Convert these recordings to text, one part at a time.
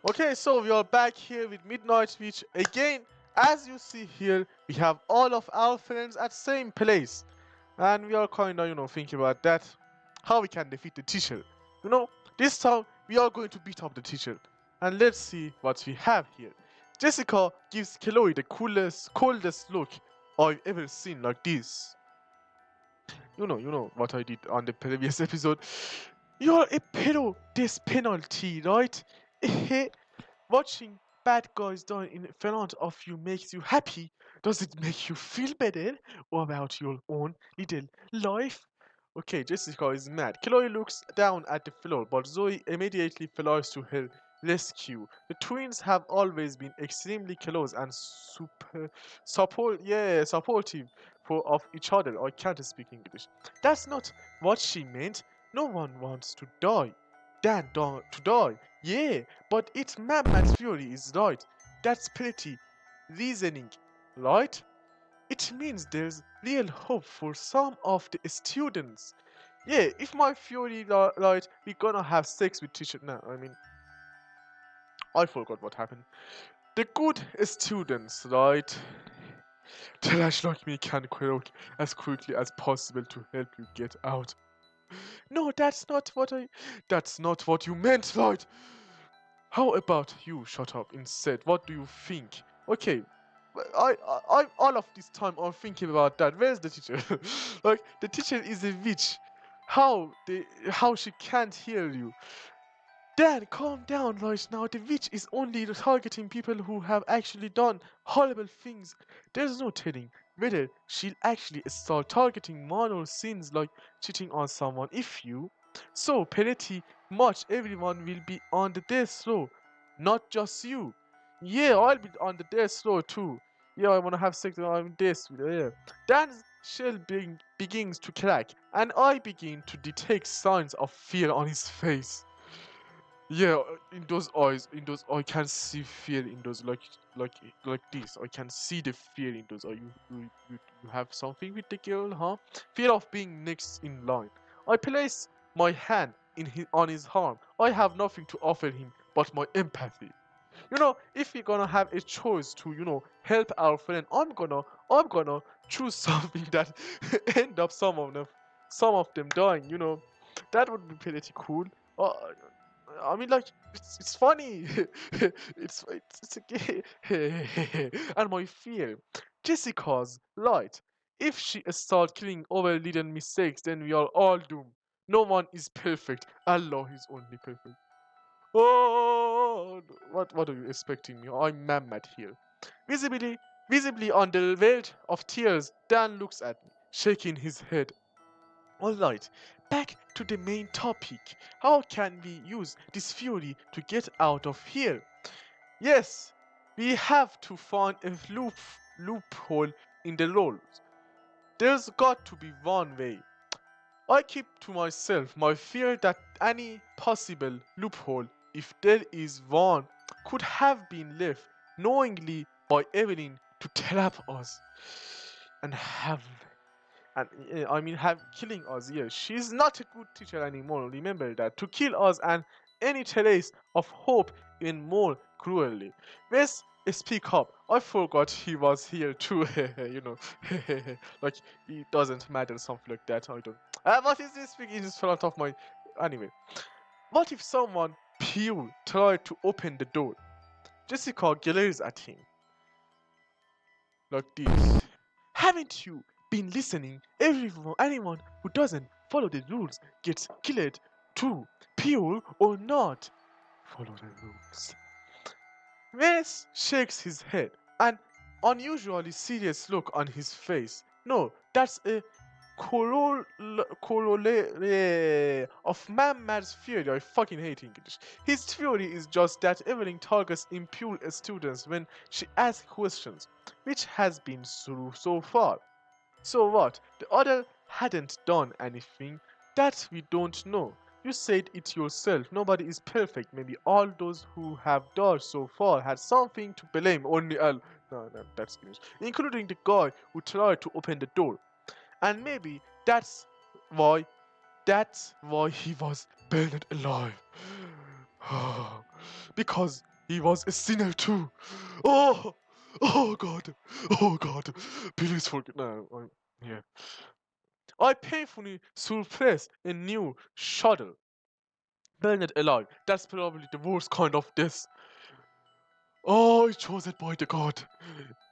Okay, so we are back here with Midnight Witch again. As you see here, we have all of our friends at same place. And we are kinda, thinking about that. How we can defeat the teacher. You know, this time we are going to beat up the teacher. And let's see what we have here. Jessica gives Chloe the coldest look I've ever seen like this. You know what I did on the previous episode. You're a pedo this penalty, right? Watching bad guys die in front of you makes you happy. Does it make you feel better about your own little life? Okay, Jessica is mad. Chloe looks down at the floor, but Zoe immediately flies to her rescue. The twins have always been extremely close and supportive of each other. I can't speak English. That's not what she meant. No one wants to die. To die. Yeah, but it's Mad Fury is right. That's pretty reasoning, right? It means there's real hope for some of the students. Yeah, if my Fury right, we're gonna have sex with teacher. No, I mean, I forgot what happened. The good students, right? Trash like me can croak as quickly as possible to help you get out. No, That's not what you meant, right? How about you shut up instead? What do you think? Okay, all of this time I'm thinking about that. Where's the teacher? Like the teacher is a witch. How she can't hear you? Dan, calm down right now. The witch is only targeting people who have actually done horrible things. There's no telling whether she'll actually start targeting minor sins like cheating on someone. If you so pretty much everyone will be on the death row, not just you. Yeah, I'll be on the death row too. Yeah, I wanna have sex with I'm death. Yeah. Dan's shell begins to crack, and I begin to detect signs of fear on his face. Yeah, in those I can see fear in those like like this. I can see the fear in those. Are you have something with the girl, huh? Fear of being next in line. I place my hand on his arm. I have nothing to offer him but my empathy. If we're gonna have a choice to, help our friend, I'm gonna choose something that end up some of them dying. That would be pretty cool. Uh, I mean, like, it's funny. It's a game. And my fear, Jessica's light. If she starts killing over little mistakes, then we are all doomed. No one is perfect. Allah is only perfect. Oh, what are you expecting me? I'm mad here. Visibly, visibly on the verge of tears, Dan looks at me, shaking his head. Alright, back to the main topic. How can we use this fury to get out of here? Yes, we have to find a loophole in the rules. There's got to be one way. I keep to myself my fear that any possible loophole, if there is one, could have been left knowingly by Evelyn to trap us and have killing us. Yeah, she's not a good teacher anymore. Remember that to kill us and any trace of hope even more cruelly. Let's speak up. I forgot he was here too. Like it doesn't matter, something like that. I don't. What is this thing in front of my? Anyway, what if someone pure tried to open the door? Jessica glares at him like this. Haven't you been listening? Anyone who doesn't follow the rules gets killed too, pure or not. Follow the rules. Wes shakes his head, an unusually serious look on his face. No, that's a corollary of Mad's fury. I fucking hate English. His theory is just that Evelyn targets impure students when she asks questions, which has been true so far. So what? The other hadn't done anything. That we don't know. You said it yourself. Nobody is perfect. Maybe all those who have died so far had something to blame. Only Al. No, that's English. Including the guy who tried to open the door. And maybe why that's why he was burned alive. Because he was a sinner too. Oh, oh God, oh God, please forgive. No, yeah. I painfully suppressed a new shudder. Burned alive. That's probably the worst kind of death. Oh, chosen by the God.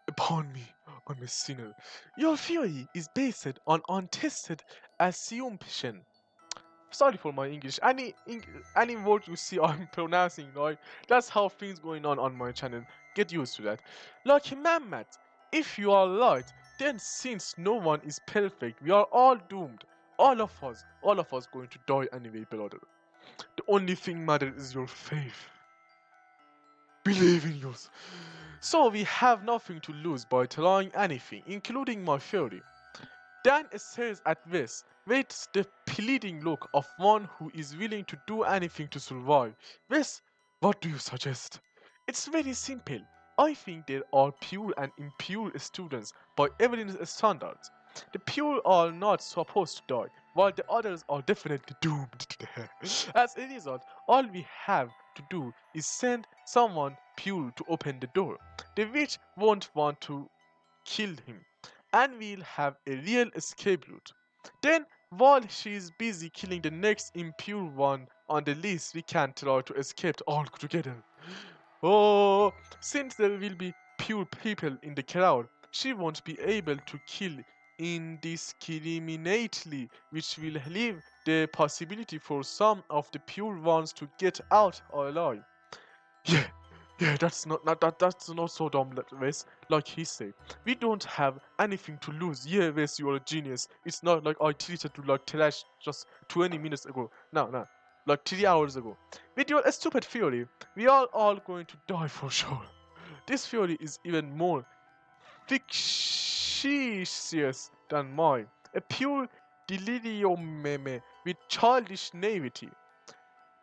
Upon me, I'm a sinner. Your theory is based on untested assumption. Sorry for my English. Any word you see I'm pronouncing right, that's how things going on my channel. Get used to that. Like Mehmet, if you are right, then since no one is perfect, we are all doomed. All of us going to die anyway, brother. The only thing matters is your faith. Believe in yours. So we have nothing to lose by trying anything, including my theory. Dan stares at Wes with the pleading look of one who is willing to do anything to survive. Wes, what do you suggest? It's very simple. I think there are pure and impure students by Evelyn's standards. The pure are not supposed to die, while the others are definitely doomed to die. As a result, all we have to do is send someone pure to open the door. The witch won't want to kill him, and we'll have a real escape route. Then, while she's busy killing the next impure one on the list, we can try to escape all together. Oh, since there will be pure people in the crowd, she won't be able to kill indiscriminately, which will leave the possibility for some of the pure ones to get out alive. Yeah, that's not so dumb, Wes. Like he said, we don't have anything to lose. Yeah, Wes, you're a genius. It's not like I treated you like trash just 20 minutes ago. No, like 3 hours ago. With your stupid theory, we are all going to die for sure. This theory is even more fictitious than mine. A pure delirium meme with childish naivety.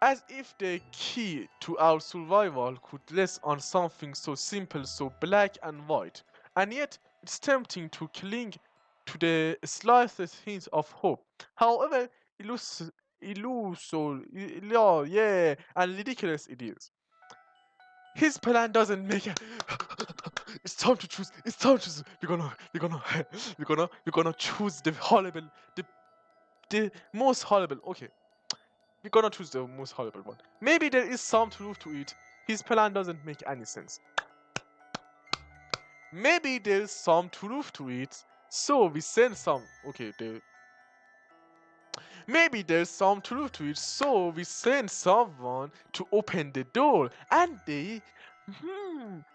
As if the key to our survival could rest on something so simple, so black and white. And yet, it's tempting to cling to the slightest hint of hope. However yeah, and ridiculous it is. His plan doesn't make it. It's time to choose. It's time to choose. We're gonna choose the horrible, the most horrible. Okay. We're gonna choose the most horrible one. Maybe there is some truth to it. His plan doesn't make any sense. Maybe there's some truth to it. So we send some. Okay, maybe there's some truth to it. So we send someone to open the door, and they,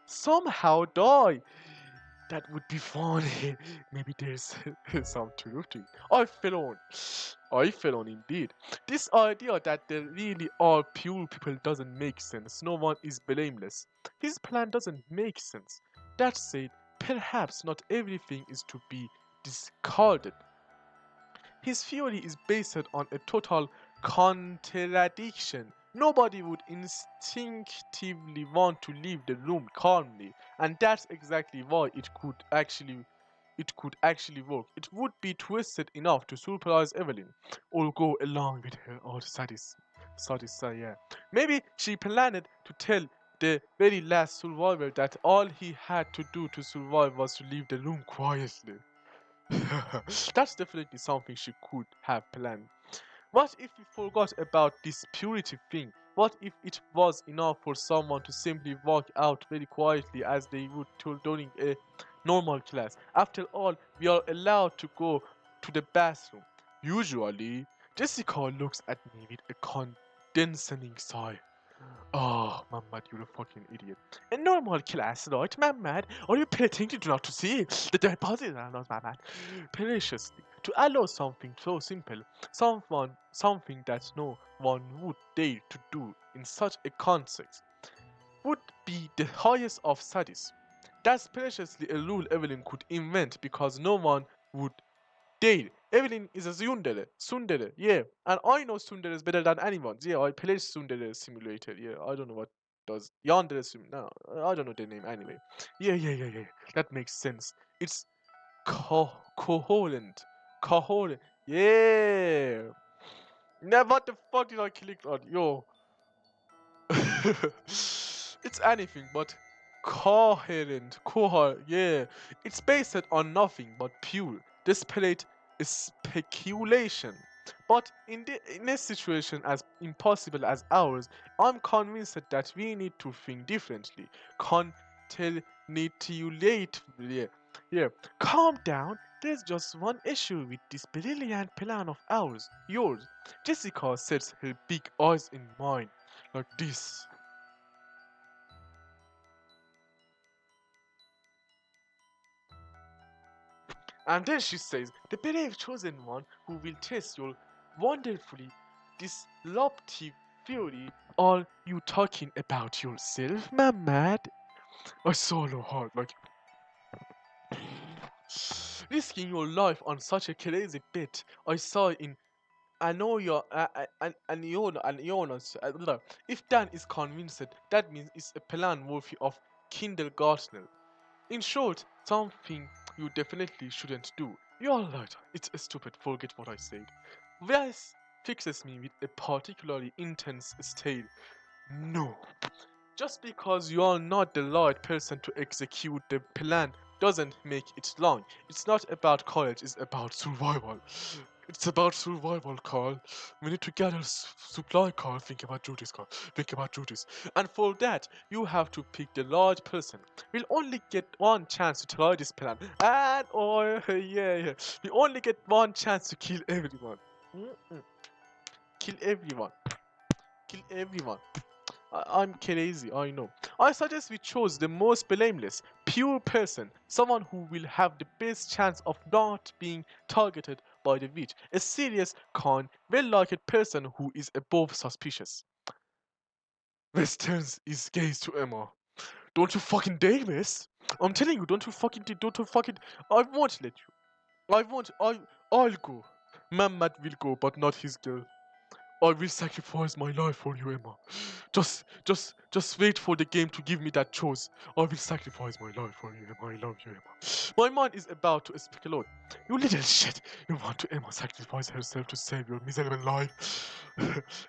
somehow die. That would be funny. Maybe there's some truth to it. I fell on indeed. This idea that there really are pure people doesn't make sense. No one is blameless. His plan doesn't make sense. That said, perhaps not everything is to be discarded. His theory is based on a total contradiction. Nobody would instinctively want to leave the room calmly, and that's exactly why it could actually work. It would be twisted enough to surprise Evelyn, or go along with her or satisfy, yeah. Maybe she planned to tell the very last survivor that all he had to do to survive was to leave the room quietly. That's definitely something she could have planned. What if we forgot about this purity thing? What if it was enough for someone to simply walk out very quietly as they would during a normal class? After all, we are allowed to go to the bathroom. Usually, Jessica looks at me with a condescending sigh. Oh, Mehmet, you're a fucking idiot. In normal class, right, Mehmet? Are you pretending not to see the deposit or not, Mehmet? Preciously, to allow something so simple, something that no one would dare to do in such a context, would be the highest of studies. That's preciously a rule Evelyn could invent because no one would dare. Evelyn is a Sundere, yeah. And I know Sunderes better than anyone. Yeah, I played Sundere Simulator, yeah. I don't know what does Yandere no, I don't know the name anyway. Yeah. That makes sense. It's coherent. Coherent. Yeah. Now what the fuck did I click on? Yo. It's anything but yeah. It's based on nothing but pure, desperate speculation. But in a situation as impossible as ours, I'm convinced that we need to think differently. Contemplate, yeah, yeah. Calm down. There's just one issue with this brilliant plan of ours, yours. Jessica sets her big eyes in mine, like this. And then she says, the brave chosen one who will test your wonderfully disruptive theory. Are you talking about yourself, my mad? I swallow hard, like risking your life on such a crazy bet. I saw in Anoya and Jonas. If Dan is convinced, that means it's a plan worthy of kindergartner. In short, something you definitely shouldn't do. You're right, it's stupid, forget what I said. This fixes me with a particularly intense stare. No. Just because you're not the right person to execute the plan doesn't make it long. It's not about courage, it's about survival. It's about survival, Carl. We need to gather supply, Carl. Think about Judas, Carl. Think about Judas. And for that, you have to pick the large person. We'll only get one chance to try this plan. And, oh, yeah. We only get one chance to kill everyone. Mm-mm. Kill everyone. Kill everyone. I'm crazy, I know. I suggest we chose the most blameless, pure person, someone who will have the best chance of not being targeted by the witch, a serious, kind, well-liked person who is above suspicious. Wes turns his gaze to Emma. Don't you fucking dare, Wes! I'm telling you, don't you fucking, I won't let you. I'll go. Mamad will go, but not his girl. I will sacrifice my life for you, Emma. Just wait for the game to give me that choice. I will sacrifice my life for you, Emma. I love you, Emma. My mind is about to explode. You little shit. You want to Emma sacrifice herself to save your miserable life?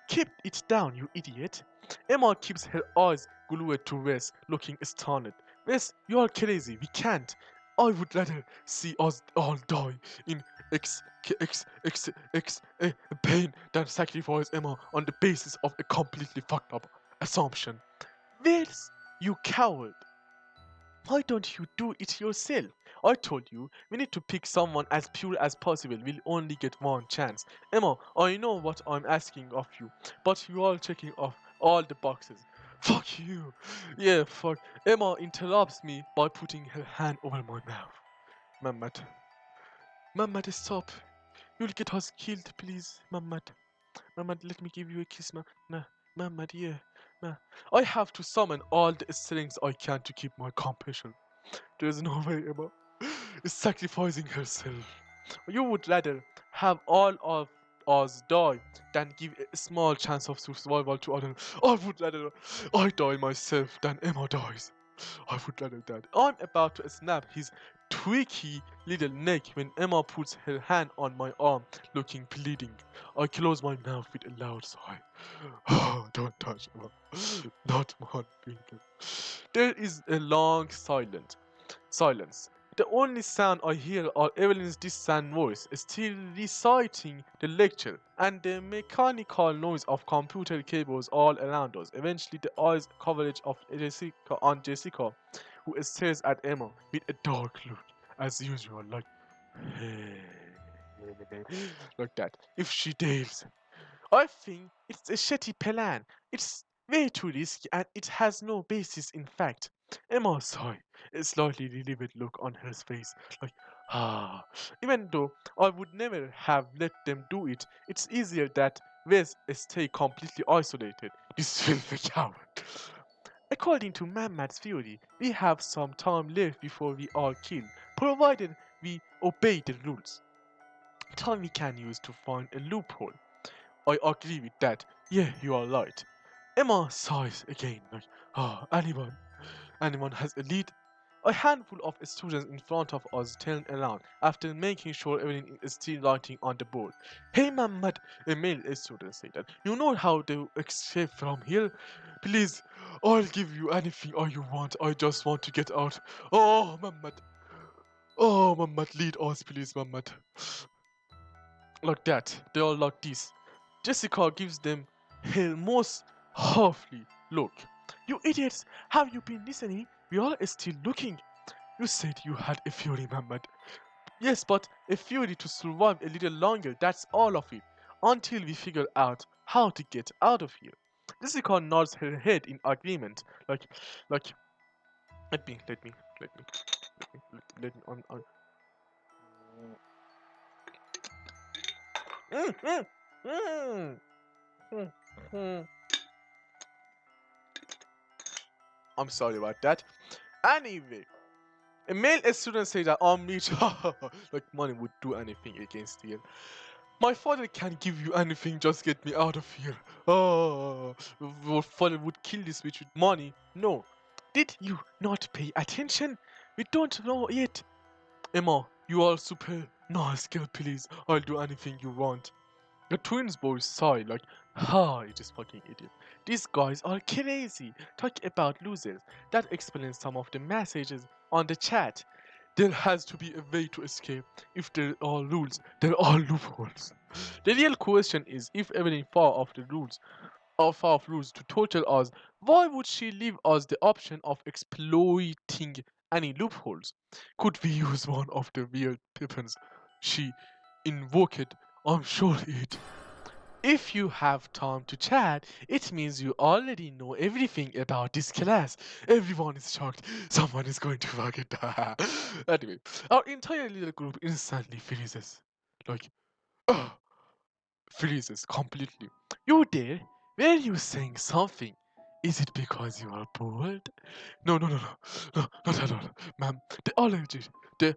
Keep it down, you idiot. Emma keeps her eyes glued to Wes, looking stunned. Wes, you are crazy. We can't. I would rather see us all die in ex pain than sacrifice Emma on the basis of a completely fucked up assumption. Where's you coward? Why don't you do it yourself? I told you, we need to pick someone as pure as possible. We'll only get one chance. Emma, I know what I'm asking of you, but you are checking off all the boxes. Fuck you. Yeah, fuck. Emma interrupts me by putting her hand over my mouth. Mamad. Mamad, stop. You'll get us killed, please, Mamad. Mamad, let me give you a kiss, Mamad, yeah. I have to summon all the strength I can to keep my composure. There's no way Emma is sacrificing herself. You would rather have all of us die than give a small chance of survival to others. I would rather I die myself than Emma dies. I would rather that. I'm about to snap his tweaky little neck when Emma puts her hand on my arm, looking pleading. I close my mouth with a loud sigh. Oh, don't touch Emma. Not one finger. There is a long silence. The only sound I hear are Evelyn's distant voice, still reciting the lecture, and the mechanical noise of computer cables all around us. Eventually, the eyes coverage of Jessica, who stares at Emma with a dark look, as usual, like, like that. If she dares. I think it's a shitty plan. It's way too risky and it has no basis in fact. Emma sighed, a slightly relieved look on her face, like, ah. Even though I would never have let them do it, it's easier that Wes stay completely isolated. This filthy coward. According to Mammad's theory, we have some time left before we are killed, provided we obey the rules. Time we can use to find a loophole. I agree with that. Yeah, you are right. Emma sighs again, like, anyone has a lead. A handful of students in front of us turned around after making sure everything is still writing on the board. Hey Muhammad, a male student said that. You know how to escape from here? Please, I'll give you anything you want. I just want to get out. Oh, Muhammad. Oh, Muhammad, lead us, please, Muhammad. Like that. They all like this. Jessica gives them her most halfly look. You idiots, have you been listening? We are still looking. You said you had a fury, Muhammad. Yes, but a fury to survive a little longer, that's all of it. Until we figure out how to get out of here. Jessica nods her head in agreement, like, let me, mm, mm, mm, mm, mm. I'm sorry about that. Anyway, a male student said that on me, like money would do anything against you. My father can't give you anything, just get me out of here. Oh, your father would kill this bitch with money. No. Did you not pay attention? We don't know it. Emma, you are super nice girl, please. I'll do anything you want. The twins boys sigh like, it is fucking idiot. These guys are crazy. Talk about losers. That explains some of the messages on the chat. There has to be a way to escape. If there are rules, there are loopholes. The real question is if everything far off the rules or far off rules to torture us, why would she leave us the option of exploiting any loopholes? Could we use one of the weird weapons she invoked? I'm sure it. If you have time to chat, it means you already know everything about this class. Everyone is shocked. Someone is going to fucking die. Anyway, our entire little group instantly freezes. Like, oh, freezes completely. You there? Were you saying something? Is it because you are bored? No, not at all, ma'am. The allergy, the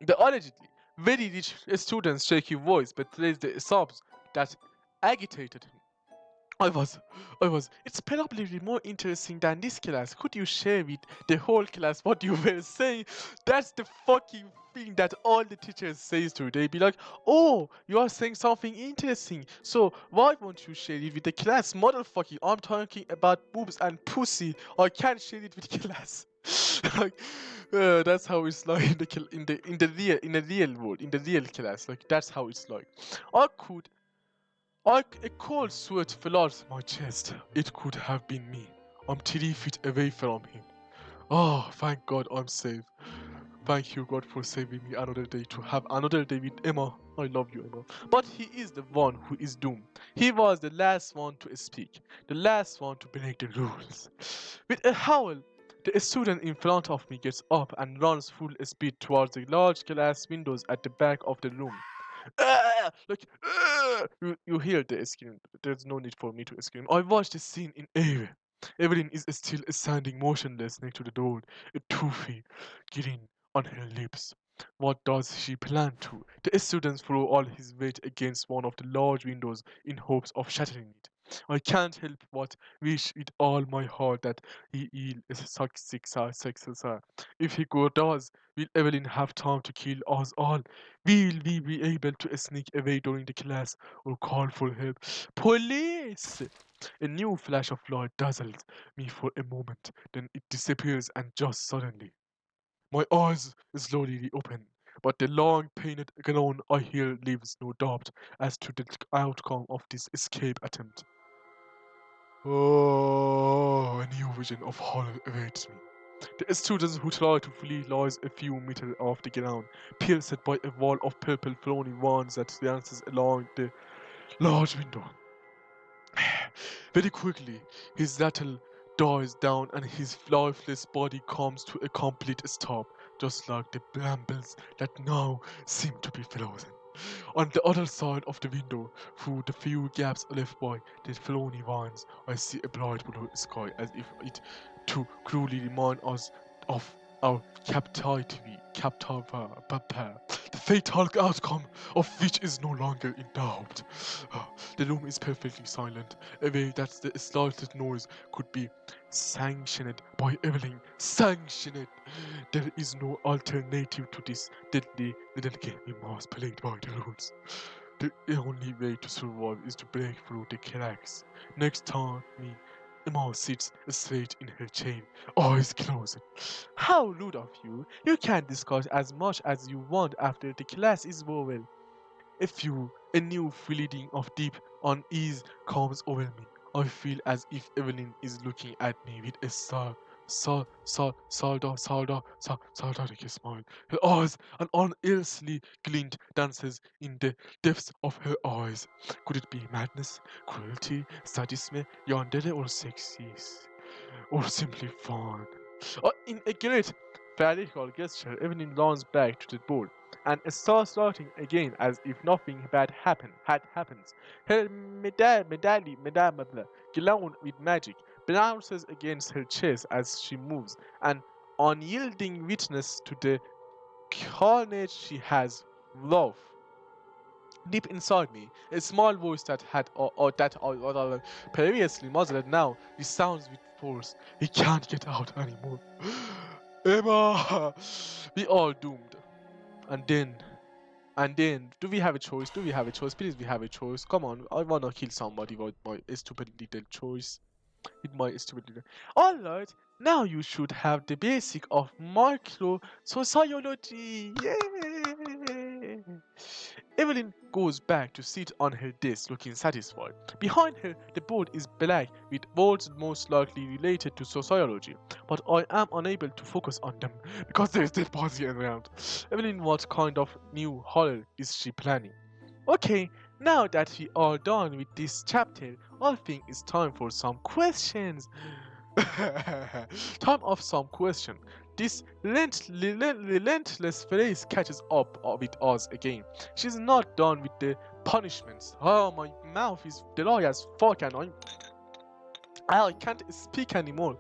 allegedly very rich student's shaky voice betrays the sobs that agitated him. I was, It's probably more interesting than this class. Could you share with the whole class what you were saying? That's the fucking thing that all the teachers says to you. They be like, oh, you are saying something interesting. So why won't you share it with the class? Motherfucker, I'm talking about boobs and pussy. I can't share it with class. Like, that's how it's like in the real world, in the real class. Like that's how it's like. I could a cold sweat fell out my chest. It could have been me. I'm 3 feet away from him. Oh, thank God I'm safe. Thank you, God, for saving me another day to have another day with Emma. I love you, Emma. But he is the one who is doomed. He was the last one to speak, the last one to break the rules. With a howl, the student in front of me gets up and runs full speed towards the large glass windows at the back of the room. You hear the scream. There's no need for me to scream. I watched the scene in awe. Evelyn is still standing motionless next to the door, a toothy grin on her lips. What does she plan to? The student threw all his weight against one of the large windows in hopes of shattering it. I can't help but wish with all my heart that he is successor. If he does, will Evelyn have time to kill us all? Will we be able to sneak away during the class or call for help? Police! A new flash of light dazzles me for a moment, then it disappears and just suddenly. My eyes slowly reopen, but the long painted groan I hear leaves no doubt as to the outcome of this escape attempt. Oh, a new vision of horror awaits me. The student who tried to flee lies a few meters off the ground, pierced by a wall of purple flowing wands that dances along the large window. Very quickly, his rattle dies down and his lifeless body comes to a complete stop, just like the brambles that now seem to be frozen. On the other side of the window, through the few gaps left by the flowing vines, I see a bright blue sky as if it to cruelly remind us of our the fatal outcome of which is no longer in doubt. The room is perfectly silent, a way that the slightest noise could be sanctioned by Evelyn. Sanctioned! There is no alternative to this deadly little game. We must play by the rules. The only way to survive is to break through the cracks. Next time, Emma sits straight in her chair, eyes closed. How rude of you! You can discuss as much as you want after the class is over. A new feeling of deep unease comes over me. I feel as if Evelyn is looking at me with a sardonic smile. Her eyes, an unearthly glint dances in the depths of her eyes. Could it be madness, cruelty, sadism, yandere, or sexy? Or simply fun. In a great theatrical gesture, Evelyn leans back to the board and starts writing again as if nothing bad had happened. Her medallion, glowing with magic, bounces against her chest as she moves, an unyielding witness to the carnage she has loved. Deep inside me, a small voice that had or previously muzzled now resounds with force. He can't get out anymore. Emma, we all doomed. And then, do we have a choice? Do we have a choice? Please, we have a choice. Come on, I wanna kill somebody with my stupid little choice. With my stupid little. All right, now you should have the basic of micro sociology. Yay! Evelyn goes back to sit on her desk looking satisfied. Behind her, the board is black with words most likely related to sociology, but I am unable to focus on them because there is dead body around. Evelyn, what kind of new horror is she planning? Okay, now that we are done with this chapter, I think it's time for some questions. Time of some question. This relentless phrase catches up with us again. She's not done with the punishments. Oh, my mouth is dry as fuck and I can't speak anymore.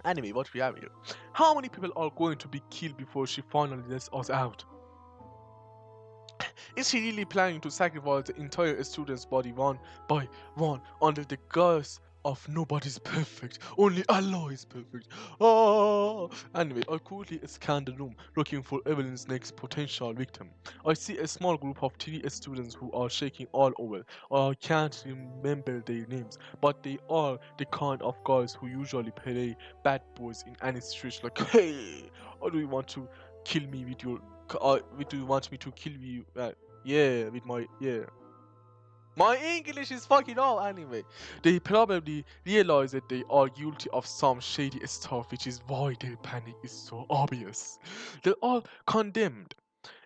Anyway, what we have here. How many people are going to be killed before she finally lets us out? Is she really planning to sacrifice the entire student's body one by one under the guise of nobody's perfect, only Allah is perfect? Oh! Anyway, I quickly scan the room looking for Evelyn's next potential victim. I see a small group of 3 students who are shaking all over. I can't remember their names, but they are the kind of guys who usually play bad boys in any situation. Like, hey, or do you want to kill me with your do you want me to kill you? Yeah, with my My English is fucking all anyway. They probably realize that they are guilty of some shady stuff, which is why their panic is so obvious. They're all condemned.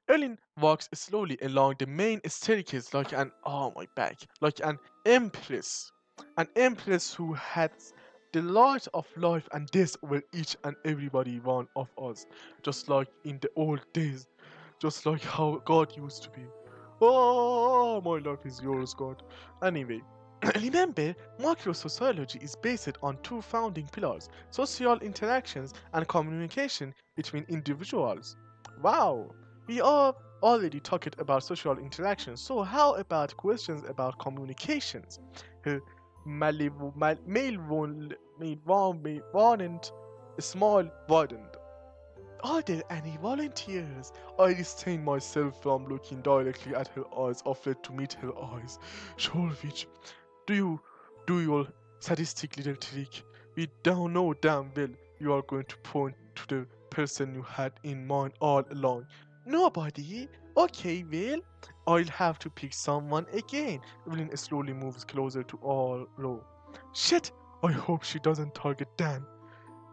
Ellen walks slowly along the main staircase like an oh my back, like an empress who has the light of life and death over each and everybody one of us, just like in the old days, just like how God used to be. Oh, my life is yours, God. Anyway, remember, macro sociology is based on 2 founding pillars: social interactions and communication between individuals. Wow, we are already talked about social interactions, so how about questions about communications? Her malevolent, small, widened. Are there any volunteers? I restrain myself from looking directly at her eyes, afraid to meet her eyes. Shorvich, do you do your sadistic little trick? We don't know damn well you are going to point to the person you had in mind all along. Nobody? Okay, well, I'll have to pick someone again. Evelyn slowly moves closer to all row. Shit! I hope she doesn't target Dan.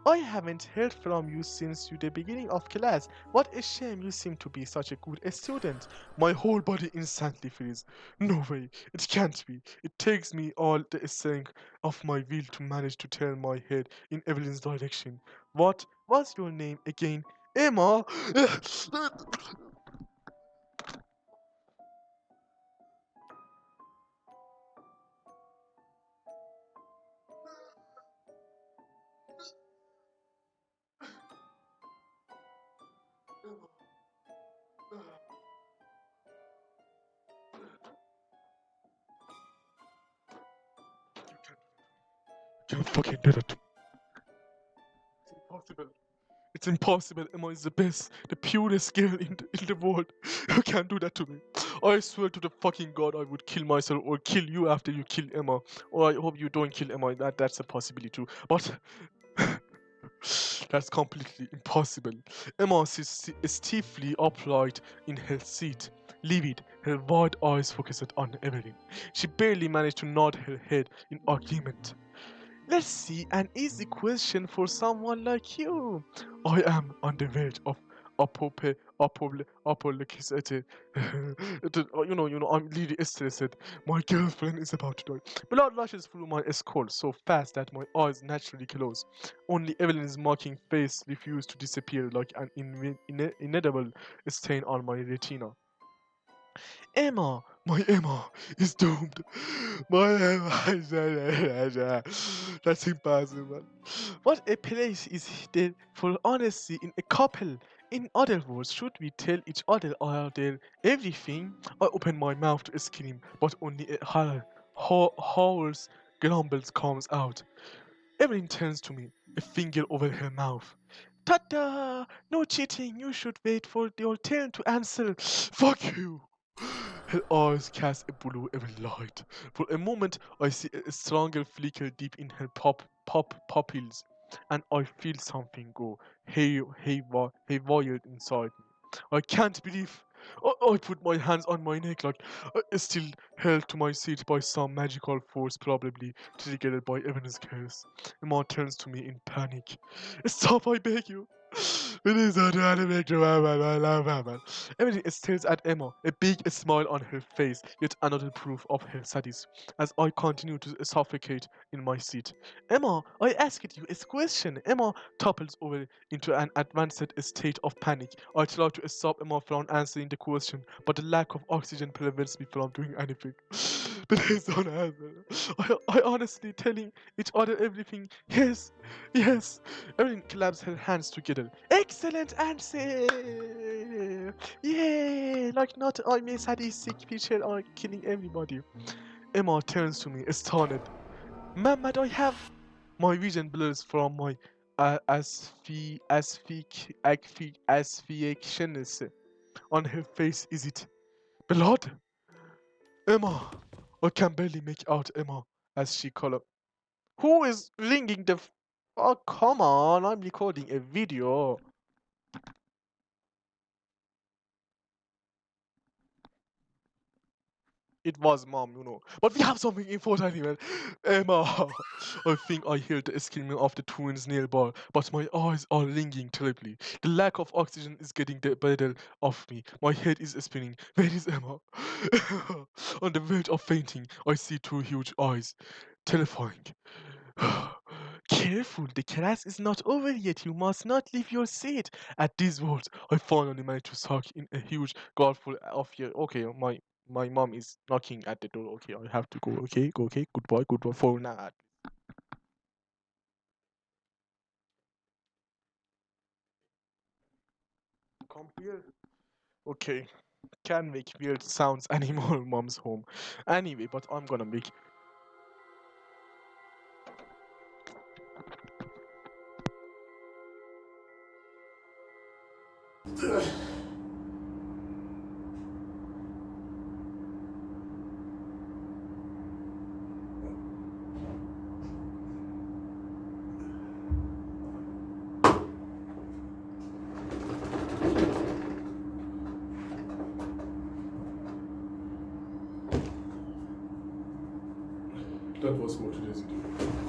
I haven't heard from you since the beginning of class. What a shame, you seem to be such a good student. My whole body instantly freezes. No way, it can't be. It takes me all the strength of my will to manage to turn my head in Evelyn's direction. What was your name again? Emma? You can't fucking do that. It's impossible. It's impossible. Emma is the best, the purest girl in the world. You can't do that to me. I swear to the fucking god I would kill myself or kill you after you kill Emma. Or I hope you don't kill Emma. That's a possibility too. But that's completely impossible. Emma sits stiffly upright in her seat, livid, her wide eyes focused on Evelyn. She barely managed to nod her head in agreement. Let's see an easy question for someone like you. I am on the verge of apocalypse. I'm really stressed. My girlfriend is about to die. Blood rushes through my skull so fast that my eyes naturally close. Only Evelyn's mocking face refused to disappear like an inedible stain on my retina. Emma, my Emma is doomed. My Emma is That's impossible. What a place is there for honesty in a couple? In other words, should we tell each other everything? I open my mouth to scream, but only a hoarse grumbles comes out. Evelyn turns to me, a finger over her mouth. Ta-da! No cheating. You should wait for your turn to answer. Fuck you. Her eyes cast a blue evil light. For a moment, I see a stronger flicker deep in her pupils, and I feel something go haywire inside me. I can't believe. I put my hands on my neck like I still held to my seat by some magical force, probably triggered by Evan's curse. Emma turns to me in panic. Stop, I beg you. Please don't try to make you happen. Emily stares at Emma, a big smile on her face, yet another proof of her sadness, as I continue to suffocate in my seat. Emma, I asked you a question. Emma topples over into an advanced state of panic. I try to stop Emma from answering the question, but the lack of oxygen prevents me from doing anything. Please don't answer. I honestly telling each other everything. Yes, yes. Evelyn claps her hands together. Excellent answer! Yeah, like not I'm a sadistic picture or killing everybody. Emma turns to me, astounded. Mama, I have. My vision blurs from my asphyxiation. On her face, is it blood? Emma! I can barely make out Emma as she calls. Who is ringing the Oh, come on, I'm recording a video. It was mom. But we have something important here. Emma! I think I hear the screaming of the twins nearby, but my eyes are ringing terribly. The lack of oxygen is getting the better of me. My head is spinning. Where is Emma? On the verge of fainting, I see two huge eyes. Terrifying. Careful, the class is not over yet. You must not leave your seat. At these words, I finally managed to suck in a huge gulpful of air. Okay, my mom is knocking at the door. Okay, I have to go. Okay, go. Okay, goodbye for now. Come here. Okay, can't make weird sounds anymore. Mom's home. Anyway, but I'm gonna make. That was for today's video.